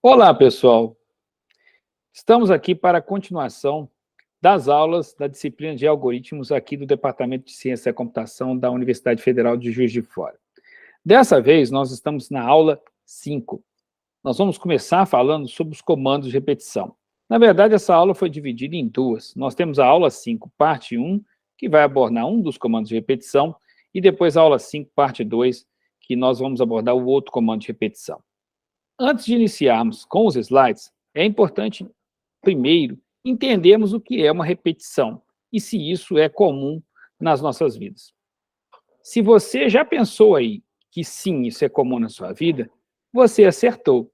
Olá, pessoal. Estamos aqui para a continuação das aulas da disciplina de algoritmos aqui do Departamento de Ciência da Computação da Universidade Federal de Juiz de Fora. Dessa vez, nós estamos na aula 5. Nós vamos começar falando sobre os comandos de repetição. Na verdade, essa aula foi dividida em duas. Nós temos a aula 5, parte 1, que vai abordar um dos comandos de repetição, e depois a aula 5, parte 2, que nós vamos abordar o outro comando de repetição. Antes de iniciarmos com os slides, é importante, primeiro, entendermos o que é uma repetição e se isso é comum nas nossas vidas. Se você já pensou aí que sim, isso é comum na sua vida, você acertou.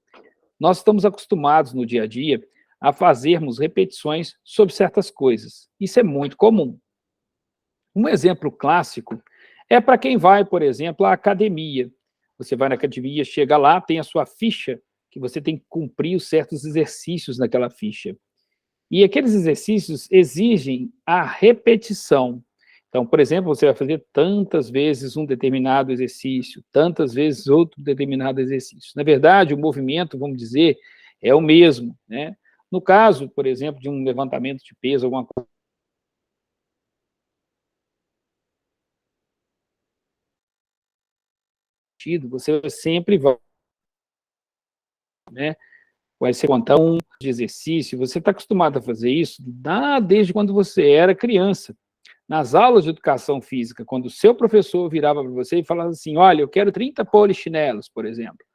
Nós estamos acostumados no dia a dia a fazermos repetições sobre certas coisas. Isso é muito comum. Um exemplo clássico é para quem vai, por exemplo, à academia. Você vai na academia, chega lá, tem a sua ficha, que você tem que cumprir os certos exercícios naquela ficha. E aqueles exercícios exigem a repetição. Então, por exemplo, você vai fazer tantas vezes um determinado exercício, tantas vezes outro determinado exercício. Na verdade, o movimento, vamos dizer, é o mesmo, né? No caso, por exemplo, de um levantamento de peso, alguma coisa, você sempre vai, né? Vai ser contar um de exercício, você está acostumado a fazer isso desde quando você era criança. Nas aulas de educação física, quando o seu professor virava para você e falava assim, olha, eu quero 30 polichinelos, por exemplo.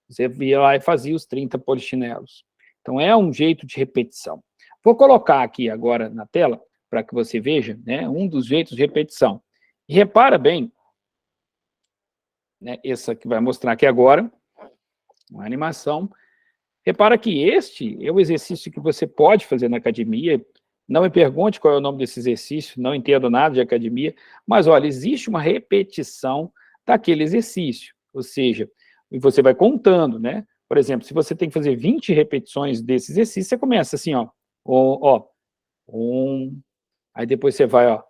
Você ia lá e fazia os 30 polichinelos. Então, é um jeito de repetição. Vou colocar aqui agora na tela, para que você veja, né, um dos jeitos de repetição. E repara bem, né, essa que vai mostrar aqui agora, uma animação. Repara que este é o exercício que você pode fazer na academia. Não me pergunte qual é o nome desse exercício, não entendo nada de academia, mas, olha, existe uma repetição daquele exercício, ou seja, você vai contando, né? Por exemplo, se você tem que fazer 20 repetições desse exercício, você começa assim, ó, aí depois você vai, ó,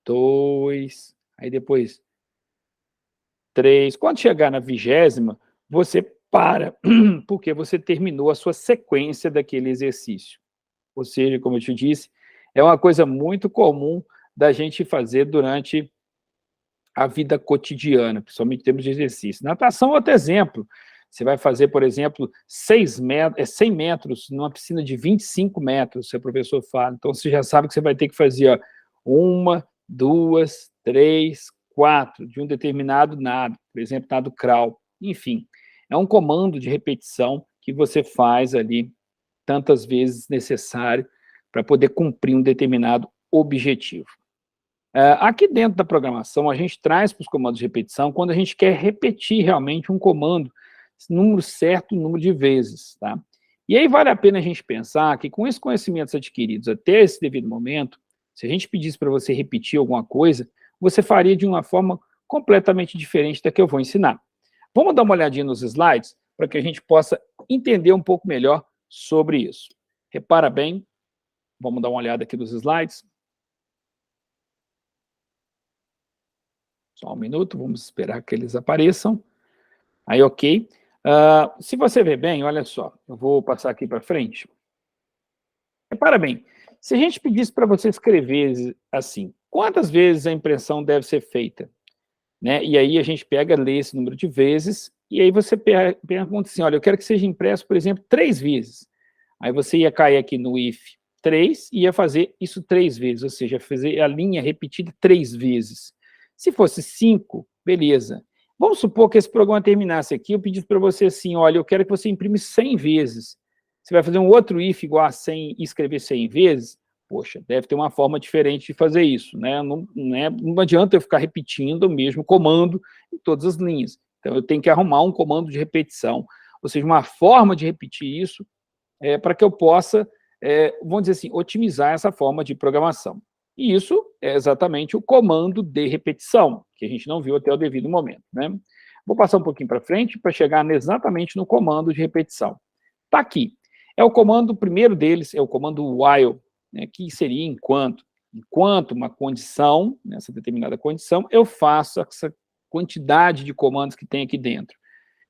2, aí depois 3. Quando chegar na 20ª, você para, porque você terminou a sua sequência daquele exercício. Ou seja, como eu te disse, é uma coisa muito comum da gente fazer durante a vida cotidiana, principalmente em termos de exercício. Natação é outro exemplo. Você vai fazer, por exemplo, 100 metros numa piscina de 25 metros, seu professor fala. Então, você já sabe que você vai ter que fazer 1, 2, 3, 4, de um determinado nado, por exemplo, nado crawl. Enfim, é um comando de repetição que você faz ali tantas vezes necessário para poder cumprir um determinado objetivo. Aqui dentro da programação, a gente traz para os comandos de repetição quando a gente quer repetir realmente um comando, número certo, número de vezes, tá? E aí vale a pena a gente pensar que com esses conhecimentos adquiridos até esse devido momento, se a gente pedisse para você repetir alguma coisa, você faria de uma forma completamente diferente da que eu vou ensinar. Vamos dar uma olhadinha nos slides para que a gente possa entender um pouco melhor sobre isso. Repara bem, vamos dar uma olhada aqui nos slides. Só um minuto, vamos esperar que eles apareçam. Aí, ok. Se você ver bem, olha só, eu vou passar aqui para frente. Repara bem, se a gente pedisse para você escrever assim, quantas vezes a impressão deve ser feita? Né? E aí a gente pega, lê esse número de vezes, e aí você pergunta assim, olha, eu quero que seja impresso, por exemplo, 3 vezes. Aí você ia cair aqui no if 3 e ia fazer isso 3 vezes, ou seja, fazer a linha repetida 3 vezes. Se fosse 5, beleza. Vamos supor que esse programa terminasse aqui, eu pedisse para você assim, olha, eu quero que você imprime 100 vezes. Você vai fazer um outro if igual a 100 e escrever 100 vezes? Poxa, deve ter uma forma diferente de fazer isso, né? Não adianta eu ficar repetindo o mesmo comando em todas as linhas. Então, eu tenho que arrumar um comando de repetição, ou seja, uma forma de repetir isso para que eu possa, vamos dizer assim, otimizar essa forma de programação. E isso é exatamente o comando de repetição, que a gente não viu até o devido momento, né? Vou passar um pouquinho para frente para chegar exatamente no comando de repetição. Está aqui. É o comando, o primeiro deles é o comando while, né, que seria enquanto. Enquanto uma condição, nessa determinada condição, eu faço essa quantidade de comandos que tem aqui dentro.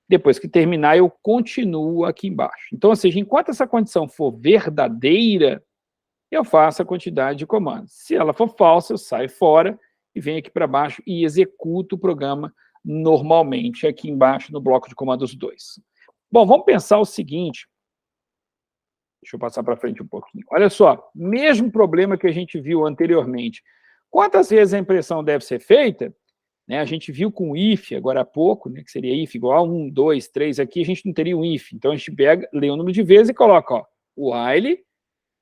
Depois que terminar, eu continuo aqui embaixo. Então, ou seja, enquanto essa condição for verdadeira, eu faço a quantidade de comandos. Se ela for falsa, eu saio fora e venho aqui para baixo e executo o programa normalmente aqui embaixo no bloco de comandos 2. Bom, vamos pensar o seguinte. Deixa eu passar para frente um pouquinho. Olha só, mesmo problema que a gente viu anteriormente. Quantas vezes a impressão deve ser feita? Né, a gente viu com o if agora há pouco, né, que seria if igual a 1, 2, 3, aqui a gente não teria um if. Então a gente pega, lê o número de vezes e coloca, ó, while,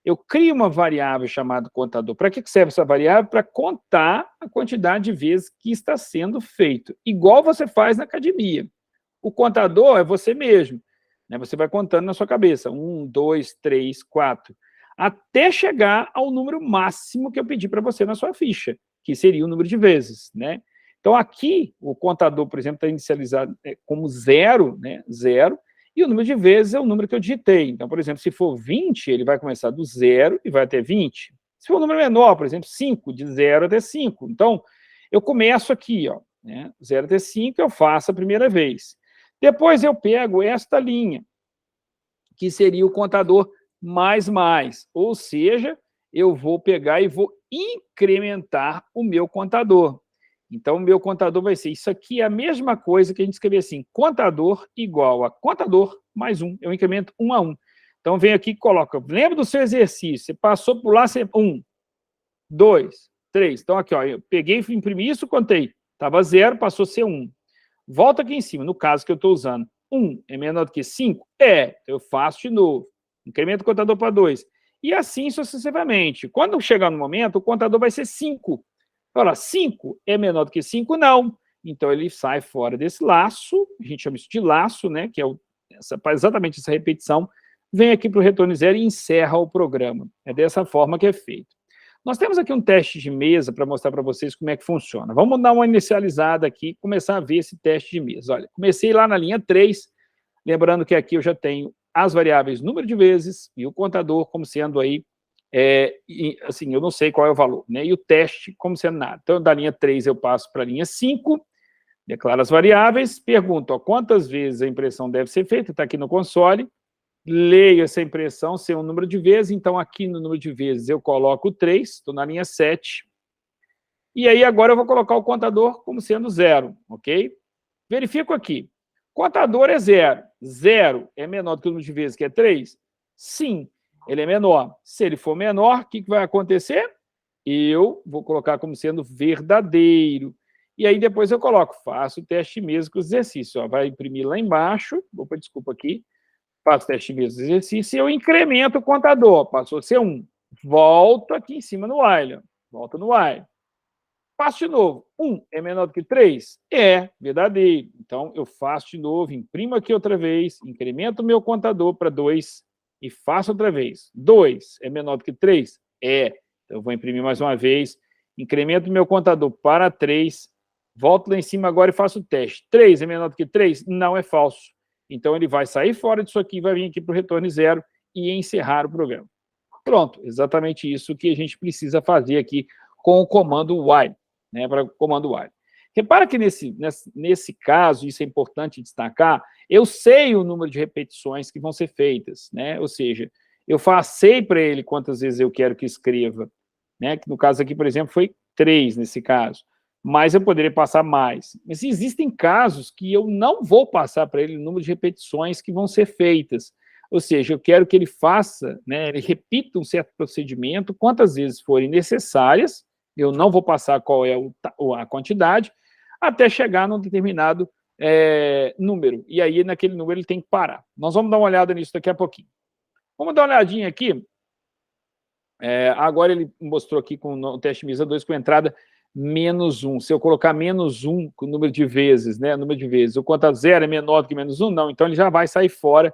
eu crio uma variável chamada contador. Para que serve essa variável? Para contar a quantidade de vezes que está sendo feito, igual você faz na academia. O contador é você mesmo, né? Você vai contando na sua cabeça, 1, 2, 3, 4, até chegar ao número máximo que eu pedi para você na sua ficha, que seria o número de vezes, né? Então, aqui, o contador, por exemplo, está inicializado como 0, né? 0, e o número de vezes é o número que eu digitei. Então, por exemplo, se for 20, ele vai começar do 0 e vai até 20. Se for um número menor, por exemplo, 5, de 0 até 5. Então, eu começo aqui, ó, né? 0 até 5, eu faço a primeira vez. Depois eu pego esta linha, que seria o contador mais, ou seja, eu vou pegar e vou incrementar o meu contador. Então, o meu contador vai ser, isso aqui é a mesma coisa que a gente escrever assim, contador igual a contador mais 1, eu incremento 1 a 1. Então, vem aqui e coloca, lembra do seu exercício, você passou por lá, 1, 2, 3. Então, aqui, ó, eu peguei, imprimi isso, contei, estava 0, passou a ser 1. Volta aqui em cima, no caso que eu estou usando, 1 é menor do que 5? Eu faço de novo, incremento o contador para 2. E assim sucessivamente. Quando chegar no momento, o contador vai ser 5. Olha, 5 é menor do que 5? Não. Então, ele sai fora desse laço, a gente chama isso de laço, né, que é exatamente essa repetição, vem aqui para o retorno zero e encerra o programa. É dessa forma que é feito. Nós temos aqui um teste de mesa para mostrar para vocês como é que funciona. Vamos dar uma inicializada aqui e começar a ver esse teste de mesa. Olha, comecei lá na linha 3, lembrando que aqui eu já tenho as variáveis número de vezes e o contador como sendo aí, assim, eu não sei qual é o valor, né? E o teste como sendo nada. Então, da linha 3 eu passo para a linha 5, declaro as variáveis, pergunto, ó, quantas vezes a impressão deve ser feita, está aqui no console, leio essa impressão, sem um número de vezes, então aqui no número de vezes eu coloco 3, estou na linha 7, e aí agora eu vou colocar o contador como sendo 0, ok? Verifico aqui, contador é 0, 0 é menor do que o número de vezes, que é 3? Sim, ele é menor. Se ele for menor, o que vai acontecer? Eu vou colocar como sendo verdadeiro, e aí depois eu coloco, faço o teste mesmo com os exercícios, ó, vai imprimir lá embaixo, opa, desculpa aqui, faço teste mesmo do exercício e eu incremento o contador, passou a ser 1. Volto aqui em cima no while, volto no while. Faço de novo, 1 é menor do que 3? É, verdadeiro. Então, eu faço de novo, imprimo aqui outra vez, incremento o meu contador para 2 e faço outra vez. 2 é menor do que 3? É. Então, eu vou imprimir mais uma vez, incremento o meu contador para 3, volto lá em cima agora e faço o teste. 3 é menor do que 3? Não, é falso. Então, ele vai sair fora disso aqui, vai vir aqui para o retorno zero e encerrar o programa. Pronto, exatamente isso que a gente precisa fazer aqui com o comando while, né, para o comando while. Repara que nesse caso, isso é importante destacar, eu sei o número de repetições que vão ser feitas, né, ou seja, eu passei para ele quantas vezes eu quero que escreva, né, que no caso aqui, por exemplo, foi 3 nesse caso, mas eu poderia passar mais. Mas existem casos que eu não vou passar para ele o número de repetições que vão ser feitas. Ou seja, eu quero que ele faça, né, ele repita um certo procedimento quantas vezes forem necessárias, eu não vou passar qual é a quantidade, até chegar num determinado número. E aí, naquele número, ele tem que parar. Nós vamos dar uma olhada nisso daqui a pouquinho. Vamos dar uma olhadinha aqui. Agora ele mostrou aqui com o teste MISA 2 com entrada -1. Se eu colocar -1 com o número de vezes, né, número de vezes, o contador 0 é menor do que -1? Não, então ele já vai sair fora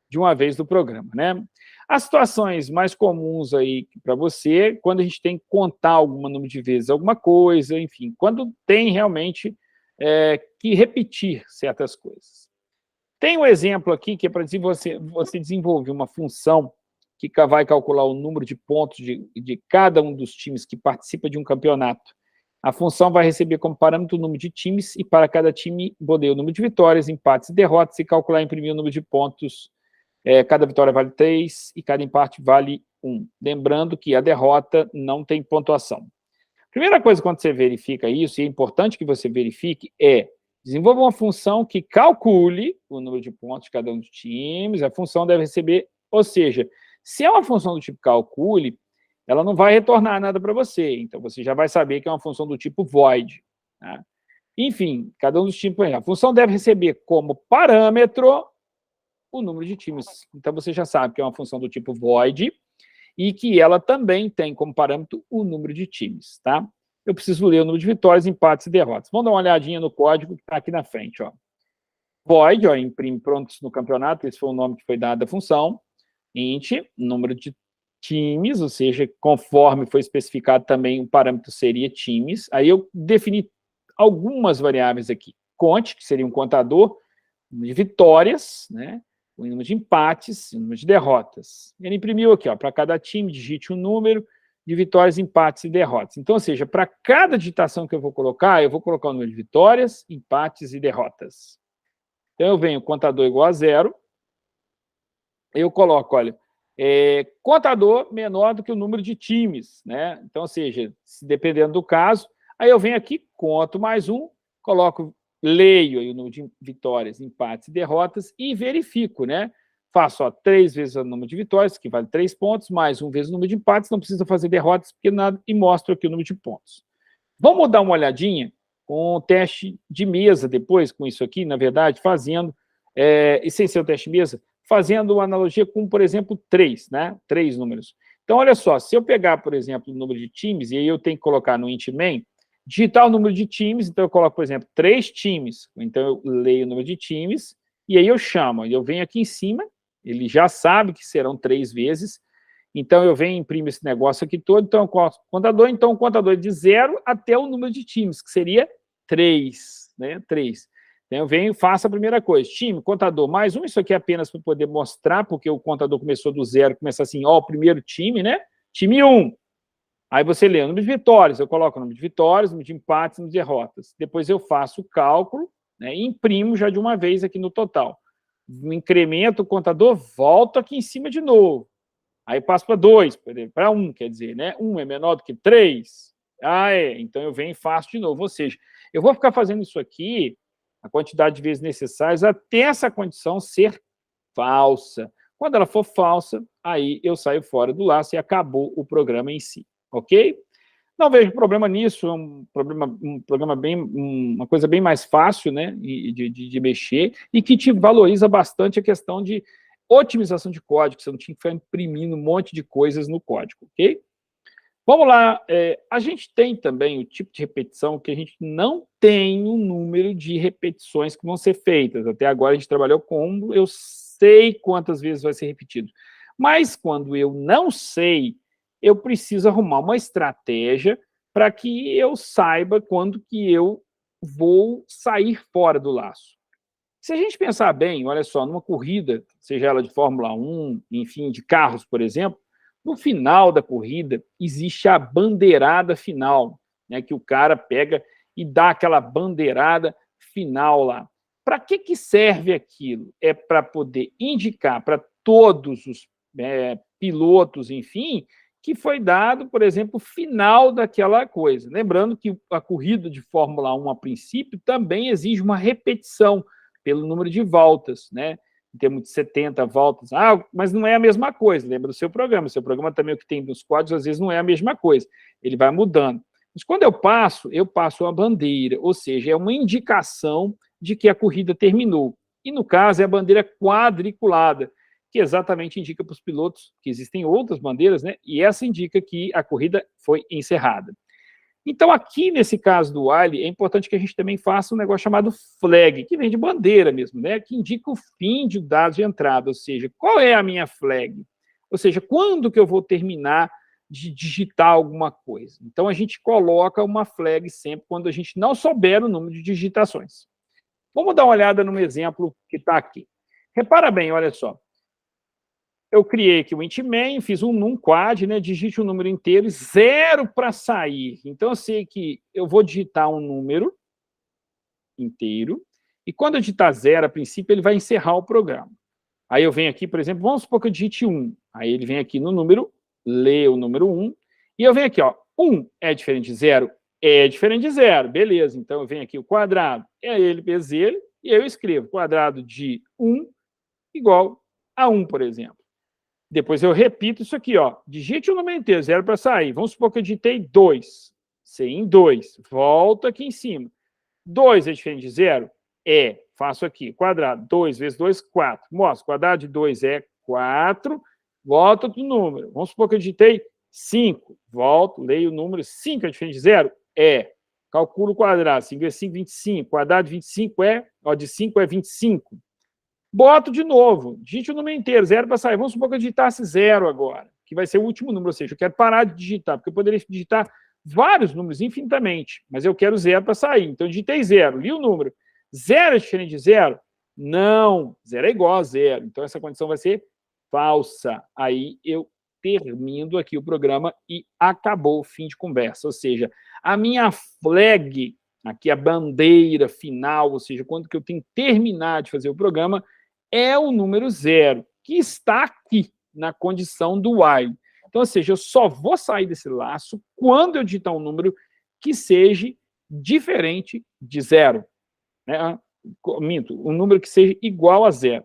de uma vez do programa, né? As situações mais comuns aí para você, quando a gente tem que contar algum número de vezes alguma coisa, enfim, quando tem realmente que repetir certas coisas. Tem um exemplo aqui que é para você desenvolver uma função que vai calcular o número de pontos de cada um dos times que participa de um campeonato. A função vai receber como parâmetro o número de times, e para cada time, poder o número de vitórias, empates e derrotas, e calcular e imprimir o número de pontos. Cada vitória vale 3 e cada empate vale 1. Lembrando que a derrota não tem pontuação. Primeira coisa quando você verifica isso, e é importante que você verifique, desenvolva uma função que calcule o número de pontos de cada um dos times. A função deve receber, ou seja, se é uma função do tipo calcule, ela não vai retornar nada para você. Então, você já vai saber que é uma função do tipo void. Tá? Enfim, cada um dos tipos. A função deve receber como parâmetro o número de times. Então, você já sabe que é uma função do tipo void e que ela também tem como parâmetro o número de times. Tá? Eu preciso ler o número de vitórias, empates e derrotas. Vamos dar uma olhadinha no código que está aqui na frente. Ó. Void, ó, imprime prontos no campeonato, esse foi o nome que foi dado à função. Int, número de times, ou seja, conforme foi especificado também, o parâmetro seria times. Aí eu defini algumas variáveis aqui. Conte, que seria um contador, número de vitórias, né? O número de empates, o número de derrotas. Ele imprimiu aqui, para cada time, digite um número de vitórias, empates e derrotas. Então, ou seja, para cada digitação que eu vou colocar o número de vitórias, empates e derrotas. Então, eu venho contador igual a 0, eu coloco, olha, contador menor do que o número de times, né? Então, ou seja, dependendo do caso, aí eu venho aqui, conto mais 1, coloco, leio aí o número de vitórias, empates e derrotas e verifico, né? Faço 3 vezes o número de vitórias, que vale 3 pontos, mais 1 vezes o número de empates, não precisa fazer derrotas, porque nada, e mostro aqui o número de pontos. Vamos dar uma olhadinha com o teste de mesa depois, com isso aqui, na verdade, fazendo, e sem ser o teste de mesa, fazendo uma analogia com, por exemplo, 3, né? 3 números. Então, olha só, se eu pegar, por exemplo, o número de times, e aí eu tenho que colocar no int main, digitar o número de times, então eu coloco, por exemplo, 3 times. Então, eu leio o número de times, e aí eu chamo, eu venho aqui em cima, ele já sabe que serão 3 vezes, então eu venho e imprimo esse negócio aqui todo, então eu coloco o contador é de 0 até o número de times, que seria 3, né? 3. Então, eu venho e faço a primeira coisa. Time, contador, mais 1, isso aqui é apenas para poder mostrar, porque o contador começou do 0, começa assim, ó, o primeiro time, né? Time 1. Aí você lê o número de vitórias, eu coloco o número de vitórias, o número de empates, o número de derrotas. Depois eu faço o cálculo, né, e imprimo já de uma vez aqui no total. Incremento o contador, volto aqui em cima de novo. Aí passo para 2, para 1, quer dizer, né? 1 é menor do que 3. Então eu venho e faço de novo. Ou seja, eu vou ficar fazendo isso aqui a quantidade de vezes necessárias até essa condição ser falsa. Quando ela for falsa, aí eu saio fora do laço e acabou o programa em si, ok? Não vejo problema nisso, é um programa bem, uma coisa bem mais fácil, né, de mexer, e que te valoriza bastante a questão de otimização de código, você não tinha que ficar imprimindo um monte de coisas no código, ok? Vamos lá, a gente tem também o tipo de repetição que a gente não tem um número de repetições que vão ser feitas. Até agora a gente trabalhou com, eu sei quantas vezes vai ser repetido. Mas quando eu não sei, eu preciso arrumar uma estratégia para que eu saiba quando que eu vou sair fora do laço. Se a gente pensar bem, olha só, numa corrida, seja ela de Fórmula 1, enfim, de carros, por exemplo, no final da corrida, existe a bandeirada final, né, que o cara pega e dá aquela bandeirada final lá. Para que serve aquilo? É para poder indicar para todos os pilotos, enfim, que foi dado, por exemplo, o final daquela coisa. Lembrando que a corrida de Fórmula 1, a princípio, também exige uma repetição pelo número de voltas, né? Em termos de 70 voltas, mas não é a mesma coisa, lembra do seu programa também o que tem nos códigos, às vezes não é a mesma coisa, ele vai mudando. Mas quando eu passo uma bandeira, ou seja, é uma indicação de que a corrida terminou. E no caso é a bandeira quadriculada, que exatamente indica para os pilotos que existem outras bandeiras, né? E essa indica que a corrida foi encerrada. Então, aqui nesse caso do while, é importante que a gente também faça um negócio chamado flag, que vem de bandeira mesmo, né? Que indica o fim de dados de entrada, ou seja, qual é a minha flag? Ou seja, quando que eu vou terminar de digitar alguma coisa? Então, a gente coloca uma flag sempre quando a gente não souber o número de digitações. Vamos dar uma olhada no exemplo que está aqui. Repara bem, olha só. eu criei aqui o int main, fiz um num quad, né? Digite um número inteiro, 0 para sair. Então, eu sei que eu vou digitar um número inteiro, e quando eu digitar 0, a princípio, ele vai encerrar o programa. Aí eu venho aqui, por exemplo, vamos supor que eu digite 1. Aí ele vem aqui no número, lê o número 1, e eu venho aqui, ó, 1 é diferente de 0? É diferente de 0, beleza. Então eu venho aqui o quadrado, é ele vezes ele, e eu escrevo quadrado de 1 igual a 1, por exemplo. Depois eu repito isso aqui, ó, digite o número inteiro, 0 para sair. Vamos supor que eu digitei 2, C em 2, volta aqui em cima. 2 é diferente de 0? É. Faço aqui, quadrado, 2 vezes 2, 4. Mostra, quadrado de 2 é 4, volta do número. Vamos supor que eu digitei 5. Volto, leio o número, 5 é diferente de 0? É. Calculo o quadrado, 5 vezes 5, 25. Quadrado de 25 é, ó, de 5 é 25. Boto de novo, digite o número inteiro, 0 para sair. Vamos supor que eu digitasse 0 agora, que vai ser o último número, ou seja, eu quero parar de digitar, porque eu poderia digitar vários números infinitamente, mas eu quero 0 para sair. Então, eu digitei 0, li o número. 0 é diferente de 0? Não, 0 é igual a 0. Então, essa condição vai ser falsa. Aí, eu termino aqui o programa e acabou o fim de conversa. Ou seja, a minha flag, aqui a bandeira final, ou seja, quando que eu tenho que terminar de fazer o programa, é o número 0, que está aqui, na condição do while. Então, ou seja, eu só vou sair desse laço quando eu digitar um número que seja diferente de 0. Né? Minto, um número que seja igual a 0.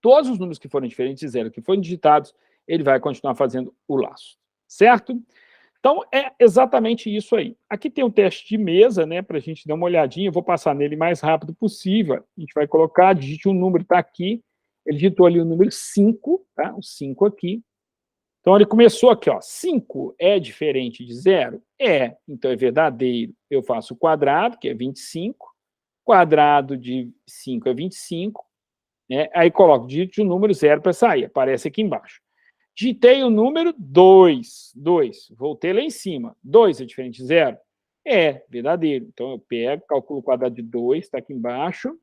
Todos os números que forem diferentes de 0, que forem digitados, ele vai continuar fazendo o laço. Certo? Então, é exatamente isso aí. Aqui tem um teste de mesa, né, para a gente dar uma olhadinha. Eu vou passar nele o mais rápido possível. A gente vai colocar, digite um número, está aqui. Ele digitou ali o número 5, tá? O 5 aqui. Então, ele começou aqui, ó. 5 é diferente de 0? É. Então, é verdadeiro. Eu faço o quadrado, que é 25. Quadrado de 5 é 25. Né? Aí, coloco, digite o número 0 para sair. Aparece aqui embaixo. Digitei o número 2. 2. Voltei lá em cima. 2 é diferente de 0? É, verdadeiro. Então, eu pego, calculo o quadrado de 2, está aqui embaixo.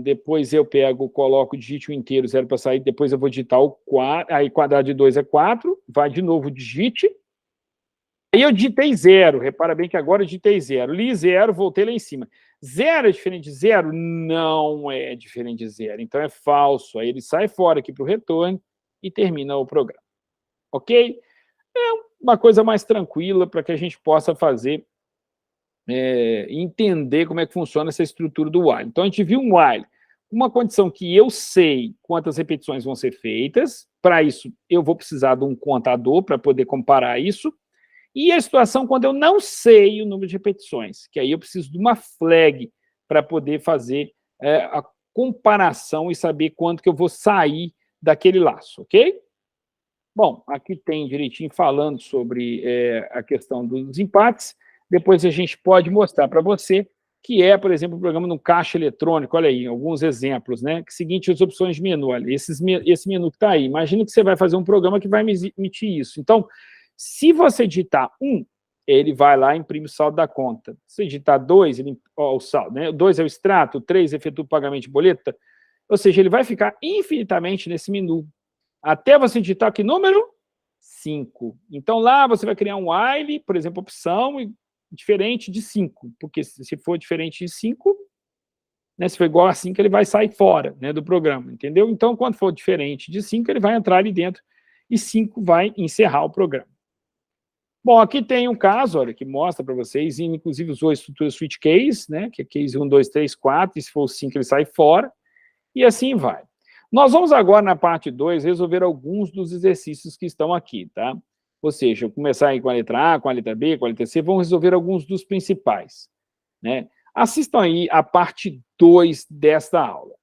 Depois eu pego, coloco, digite o inteiro, 0 para sair. Depois eu vou digitar o 4. Aí, quadrado de 2 é 4. Vai de novo, digite. Aí eu digitei 0. Repara bem que agora eu digitei 0. Li 0, voltei lá em cima. 0 é diferente de 0? Não é diferente de 0. Então é falso. Aí ele sai fora aqui para o retorno e termina o programa. Ok? É uma coisa mais tranquila para que a gente possa fazer, entender como é que funciona essa estrutura do while. Então a gente viu um while, uma condição que eu sei quantas repetições vão ser feitas. Para isso, eu vou precisar de um contador para poder comparar isso. E a situação quando eu não sei o número de repetições, que aí eu preciso de uma flag para poder fazer a comparação e saber quanto que eu vou sair daquele laço, ok? Bom, aqui tem direitinho falando sobre a questão dos empates. Depois a gente pode mostrar para você que é, por exemplo, o programa no caixa eletrônico. Olha aí, alguns exemplos, né? Que seguinte, as opções de menu, olha, esse menu que está aí. Imagina que você vai fazer um programa que vai emitir isso. Então, se você digitar 1, ele vai lá e imprime o saldo da conta. Se digitar 2, ele, o saldo, né? 2 é o extrato, 3 efetua o pagamento de boleta. Ou seja, ele vai ficar infinitamente nesse menu. Até você digitar que número? 5. Então, lá você vai criar um while, por exemplo, opção diferente de 5. Porque se for diferente de 5, né, se for igual a 5, ele vai sair fora, né, do programa, entendeu? Então, quando for diferente de 5, ele vai entrar ali dentro e 5 vai encerrar o programa. Bom, aqui tem um caso, olha, que mostra para vocês, e inclusive usou a estrutura switch case, né, que é case 1, 2, 3, 4, e se for 5 ele sai fora, e assim vai. Nós vamos agora, na parte 2, resolver alguns dos exercícios que estão aqui, tá? Ou seja, eu começar aí com a letra A, com a letra B, com a letra C, vamos resolver alguns dos principais, né? Assistam aí a parte 2 desta aula.